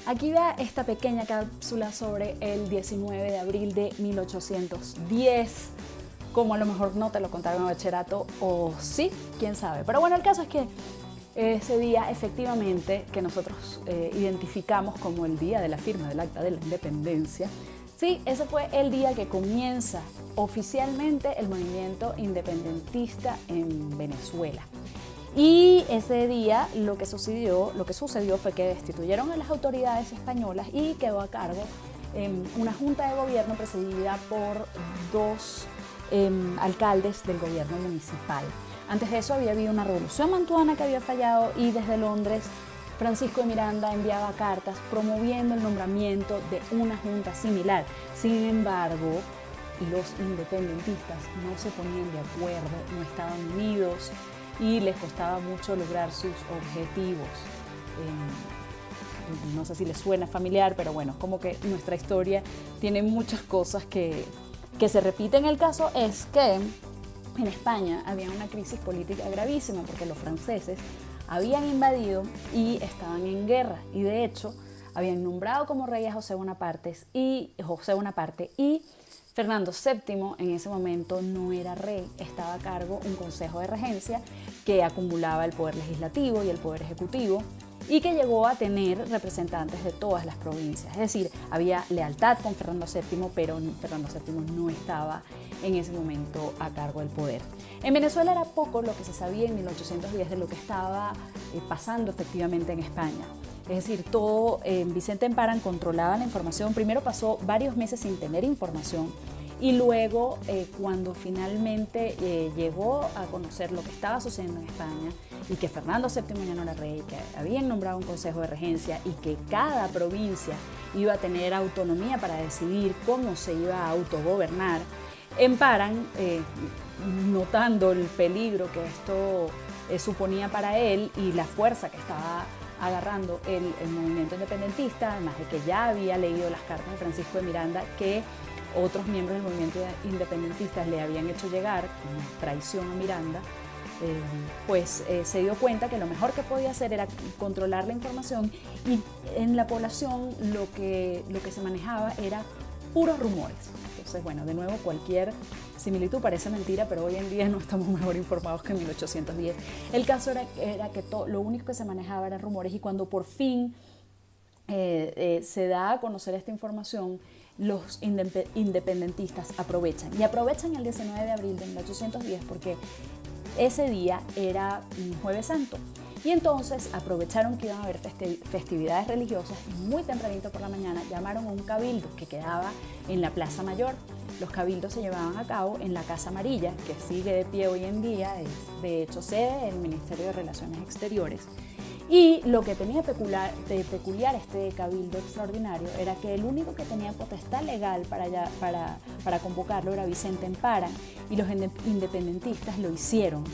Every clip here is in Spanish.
Aquí va esta pequeña cápsula sobre el 19 de abril de 1810. Como a lo mejor no te lo contaron en bachillerato, o sí, quién sabe. Pero bueno, el caso es que ese día efectivamente que nosotros identificamos como el día de la firma del Acta de la Independencia, sí, ese fue el día que comienza oficialmente el movimiento independentista en Venezuela. Y ese día lo que sucedió fue que destituyeron a las autoridades españolas y quedó a cargo una junta de gobierno presidida por dos alcaldes del gobierno municipal. Antes de eso había habido una revolución mantuana que había fallado y desde Londres Francisco de Miranda enviaba cartas promoviendo el nombramiento de una junta similar. Sin embargo, los independentistas no se ponían de acuerdo, no estaban unidos y les costaba mucho lograr sus objetivos. No sé si les suena familiar, pero bueno, como que nuestra historia tiene muchas cosas que se repiten. El caso es que en España había una crisis política gravísima porque los franceses habían invadido y estaban en guerra, y de hecho habían nombrado como rey a José Bonaparte y Fernando VII en ese momento no era rey, estaba a cargo un consejo de regencia que acumulaba el poder legislativo y el poder ejecutivo y que llegó a tener representantes de todas las provincias. Es decir, había lealtad con Fernando VII, pero Fernando VII no estaba en ese momento a cargo del poder. En Venezuela era poco lo que se sabía en 1810 de lo que estaba pasando efectivamente en España. Es decir, Vicente Emparan controlaba la información. Primero pasó varios meses sin tener información y luego cuando finalmente llegó a conocer lo que estaba sucediendo en España y que Fernando VII ya no era rey, que habían nombrado un consejo de regencia y que cada provincia iba a tener autonomía para decidir cómo se iba a autogobernar, Emparan, notando el peligro que esto suponía para él y la fuerza que estaba agarrando el movimiento independentista, además de que ya había leído las cartas de Francisco de Miranda que otros miembros del movimiento independentista le habían hecho llegar como traición a Miranda, se dio cuenta que lo mejor que podía hacer era controlar la información, y en la población lo que se manejaba era puros rumores. Entonces, bueno, de nuevo, cualquier similitud parece mentira, pero hoy en día no estamos mejor informados que en 1810. El caso era que lo único que se manejaba eran rumores, y cuando por fin se da a conocer esta información, los independentistas aprovechan el 19 de abril de 1810 porque ese día era Jueves Santo. Y entonces aprovecharon que iban a haber festividades religiosas y muy tempranito por la mañana llamaron a un cabildo que quedaba en la Plaza Mayor. Los cabildos se llevaban a cabo en la Casa Amarilla, que sigue de pie hoy en día, es de hecho sede del Ministerio de Relaciones Exteriores. Y lo que tenía de peculiar este cabildo extraordinario era que el único que tenía potestad legal para convocarlo era Vicente Emparan, y los independentistas lo hicieron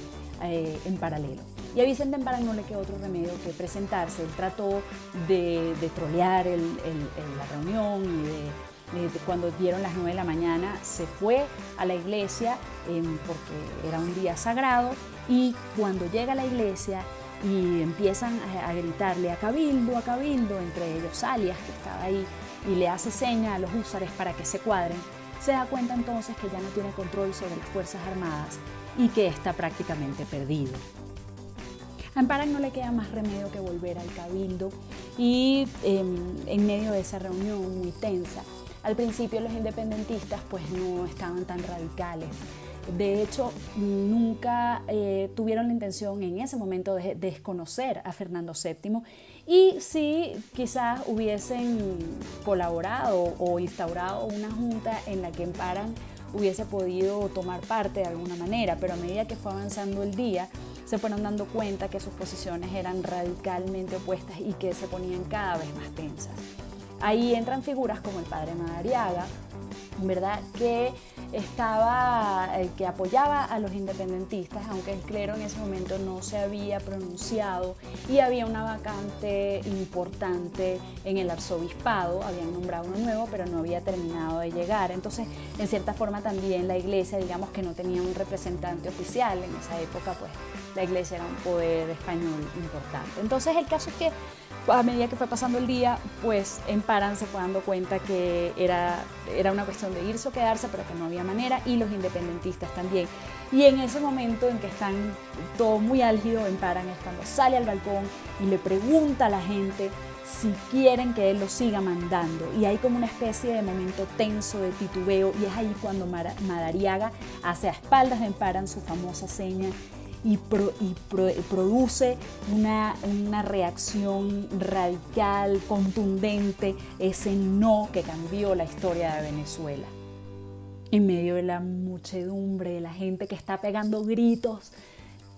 en paralelo. Y a Vicente Emparan no le quedó otro remedio que presentarse. Él trató de trolear la reunión y cuando dieron las 9 de la mañana se fue a la iglesia porque era un día sagrado, y cuando llega a la iglesia y empiezan a gritarle a cabildo, entre ellos Alias, que estaba ahí, y le hace seña a los húsares para que se cuadren, se da cuenta entonces que ya no tiene control sobre las Fuerzas Armadas y que está prácticamente perdido. A Emparan no le queda más remedio que volver al cabildo, y en medio de esa reunión muy tensa, al principio los independentistas pues no estaban tan radicales. De hecho, nunca tuvieron la intención en ese momento de desconocer a Fernando VII, y sí quizás hubiesen colaborado o instaurado una junta en la que Emparan hubiese podido tomar parte de alguna manera, pero a medida que fue avanzando el día se fueron dando cuenta que sus posiciones eran radicalmente opuestas y que se ponían cada vez más tensas. Ahí entran figuras como el padre Madariaga, ¿verdad?, que que apoyaba a los independentistas, aunque el clero en ese momento no se había pronunciado y había una vacante importante en el arzobispado, habían nombrado uno nuevo, pero no había terminado de llegar. Entonces, en cierta forma también la iglesia, digamos que no tenía un representante oficial en esa época, pues la iglesia era un poder español importante. Entonces, el caso es que a medida que fue pasando el día, pues en Paran se fue dando cuenta que era una cuestión de irse o quedarse, pero que no había manera, y los independentistas también. Y en ese momento en que están todo muy álgido en Paran es cuando sale al balcón y le pregunta a la gente si quieren que él lo siga mandando. Y hay como una especie de momento tenso, de titubeo, y es ahí cuando Madariaga hace a espaldas de Paran su famosa seña y produce una reacción radical, contundente, ese no que cambió la historia de Venezuela. En medio de la muchedumbre, de la gente que está pegando gritos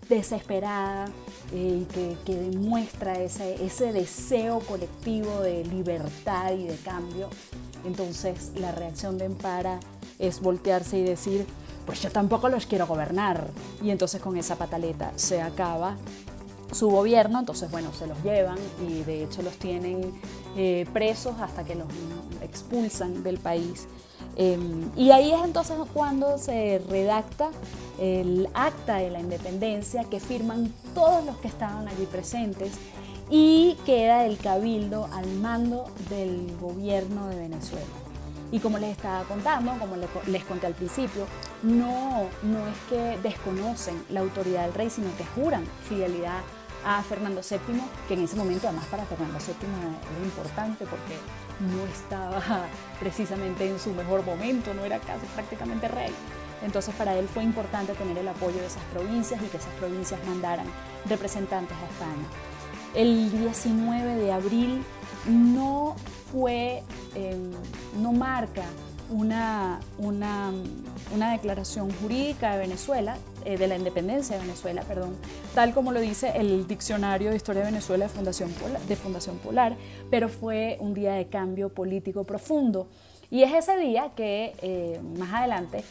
desesperada y que demuestra ese deseo colectivo de libertad y de cambio, entonces la reacción de Empara es voltearse y decir: pues yo tampoco los quiero gobernar. Y entonces con esa pataleta se acaba su gobierno. Entonces, bueno, se los llevan y de hecho los tienen presos hasta que los expulsan del país. Y ahí es entonces cuando se redacta el acta de la independencia que firman todos los que estaban allí presentes y queda el cabildo al mando del gobierno de Venezuela. Y como les estaba contando, como les conté al principio, no es que desconocen la autoridad del rey, sino que juran fidelidad a Fernando VII, que en ese momento además para Fernando VII era importante porque no estaba precisamente en su mejor momento, no era casi prácticamente rey. Entonces para él fue importante tener el apoyo de esas provincias y que esas provincias mandaran representantes a España. El 19 de abril no marca una declaración jurídica de Venezuela, de la independencia de Venezuela, tal como lo dice el Diccionario de Historia de Venezuela de Fundación Polar, pero fue un día de cambio político profundo. Y es ese día que más adelante,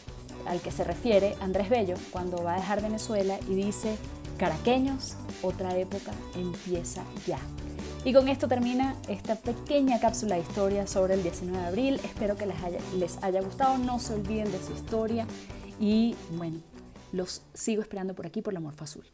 al que se refiere Andrés Bello, cuando va a dejar Venezuela y dice: caraqueños, otra época empieza ya. Y con esto termina esta pequeña cápsula de historia sobre el 19 de abril. Espero que les haya gustado. No se olviden de su historia. Y bueno, los sigo esperando por aquí por la Morfa Azul.